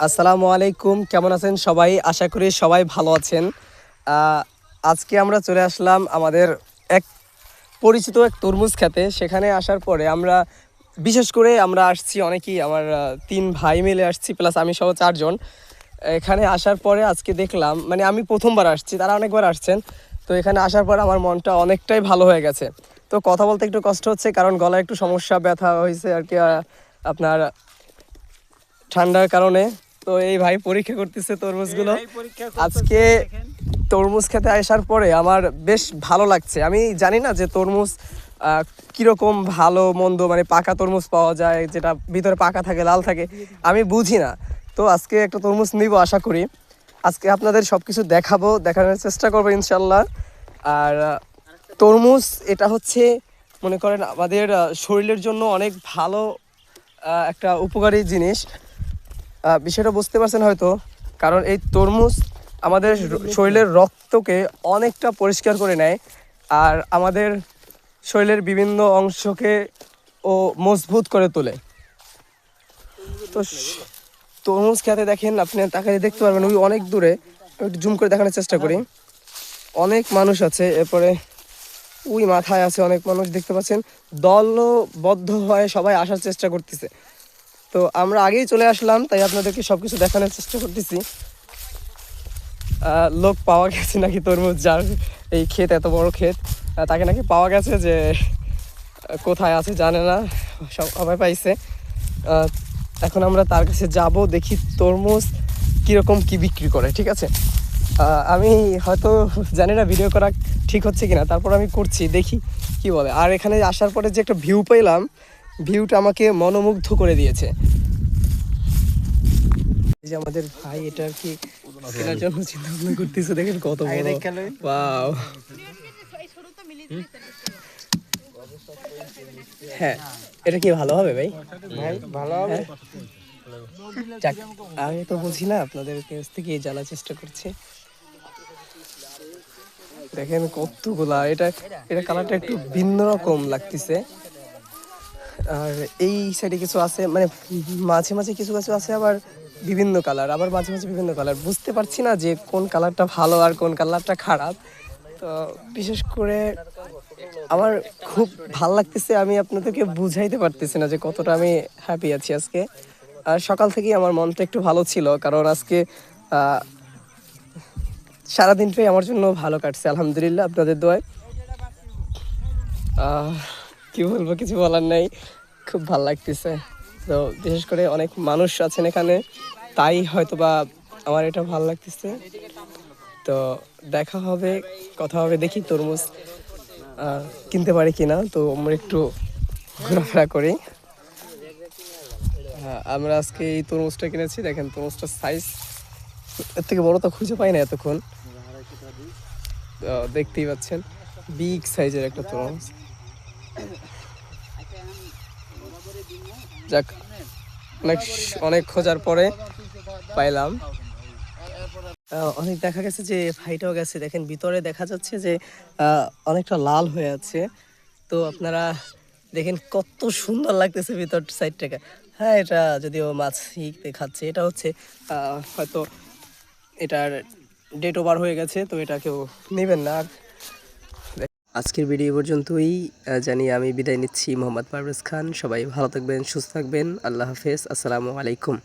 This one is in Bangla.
আসসালামু আলাইকুম, কেমন আছেন সবাই? আশা করি সবাই ভালো আছেন। আজকে আমরা চলে আসলাম আমাদের এক পরিচিত এক তরমুজ খেতে। সেখানে আসার পরে বিশেষ করে আমরা আসছি অনেকেই, আমার ৩ ভাই মিলে আসছি, প্লাস আমি সহ ৪ জন। এখানে আসার পরে আজকে দেখলাম, মানে আমি প্রথমবার আসছি, তারা অনেকবার আসছেন। তো এখানে আসার পর আমার মনটা অনেকটাই ভালো হয়ে গেছে। তো কথা বলতে একটু কষ্ট হচ্ছে, কারণ গলায় একটু সমস্যা, ব্যথা হয়েছে আর কি, আপনার ঠান্ডার কারণে। তো এই ভাই পরীক্ষা করতেছে তরমুজগুলো আজকে। তরমুজ খেতে আসার পরে আমার বেশ ভালো লাগছে। আমি জানি না যে তরমুজ কীরকম ভালো মন্দ, মানে পাকা তরমুজ পাওয়া যায় যেটা ভিতরে পাকা থাকে, লাল থাকে, আমি বুঝি না। তো আজকে একটা তরমুজ নিব আশা করি। আজকে আপনাদের সব কিছু দেখানোর চেষ্টা করবো ইনশাল্লাহ। আর তরমুজ এটা হচ্ছে, মনে করেন আমাদের শরীরের জন্য অনেক ভালো একটা উপকারী জিনিস। বিষয়টা বুঝতে পারছেন হয়তো, কারণ এই তরমুজ আমাদের শরীরের রক্তকে অনেকটা পরিষ্কার করে নেয়, আর আমাদের শরীরের বিভিন্ন অংশকে ও মজবুত করে তোলে। তো তরমুজ খেতে দেখেন, আপনি তাকালে দেখতে পারবেন ওই অনেক দূরে, একটু জুম করে দেখানোর চেষ্টা করি, অনেক মানুষ আছে। এরপরে ওই মাথায় আছে অনেক মানুষ, দেখতে পাচ্ছেন দলবদ্ধ হয়ে সবাই আসার চেষ্টা করতেছে। তো আমরা আগেই চলে আসলাম, তাই আপনাদেরকে সব কিছু দেখানোর চেষ্টা করতেছি। লোক পাওয়া গেছে নাকি, তরমুজ যার এই ক্ষেত, এত বড় ক্ষেত, তাকে নাকি পাওয়া গেছে, যে কোথায় আছে জানে না, সবাই পাইছে। এখন আমরা তার কাছে যাব, দেখি তরমুজ কীরকম কি বিক্রি করে। ঠিক আছে, আমি হয়তো জানি না ভিডিও করা ঠিক হচ্ছে কিনা, তারপর আমি করছি, দেখি কি বলে। আর এখানে আসার পরে যে একটা ভিউ পেলাম, ভিউটা আমাকে মনোমুগ্ধ করে দিয়েছে। এই যে আমাদের ভাই, এটা আর কি কেনার জন্য চিন্তা ভাবনা করতেছে, দেখেন কত বড়। ওয়াও, হ্যাঁ, এটা কি ভালো হবে ভাই? ভাই ভালো হবে। যাক, আমি তো বুঝি না, আপনাদের কাছ থেকে জানার চেষ্টা করছি। দেখেন কতগুলা, এটা এটা কালারটা একটু ভিন্ন রকম লাগতেছে। আর এই সাইডে কিছু আছে, মানে মাঝে মাঝে কিছু কিছু আছে আবার বিভিন্ন কালার, আবার মাঝে মাঝে বিভিন্ন কালার, বুঝতে পারছি না যে কোন কালারটা ভালো আর কোন কালারটা খারাপ। তো বিশেষ করে আমার খুব ভাল লাগতেছে, আমি আপনাদেরকে বুঝাইতে পারতেছি না যে কতটা আমি হ্যাপি আছি আজকে। আর সকাল থেকেই আমার মনটা একটু ভালো ছিল, কারণ আজকে সারাদিনটাই আমার জন্য ভালো কাটছে আলহামদুলিল্লাহ, আপনাদের দোয়ায়। কি বলবো, কিছু বলার নাই, খুব ভাল লাগতেছে। তো বিশেষ করে অনেক মানুষ আছেন এখানে, তাই হয়তো বা আমার এটা ভাল লাগতেছে। তো দেখা হবে, কথা হবে, দেখি তরমুজ কিনতে পারি কিনা। তো আমরা একটু ঘোরাফেরা করি। আমরা আজকে এই তরমুজটা কিনেছি, দেখেন তরমুজটার সাইজ, এর থেকে বড় তো খুঁজে পাই না এতক্ষণ। দেখতেই পাচ্ছেন বিগ সাইজের একটা তরমুজ। যাক, অনেক অনেক খোঁজার পরে পাইলাম। অনেক দেখা গেছে যে ফাইটাও গেছে, দেখেন ভিতরে দেখা যাচ্ছে যে অনেকটা লাল হয়ে আছে। তো আপনারা দেখেন কত সুন্দর লাগতেছে ভিতর সাইডটাকে। হ্যাঁ, এটা যদিও মাছি খাচ্ছে, এটা হচ্ছে হয়তো এটার ডেট ওভার হয়ে গেছে, তো এটা কেউ নেবেন না। আজকের ভিডিও পর্যন্তই, জানিয়ে আমি বিদায় নিচ্ছি। মোহাম্মদ পারভেজ খান। সবাই ভালো থাকবেন, সুস্থ থাকবেন। আল্লাহ হাফেজ, আসসালামু আলাইকুম।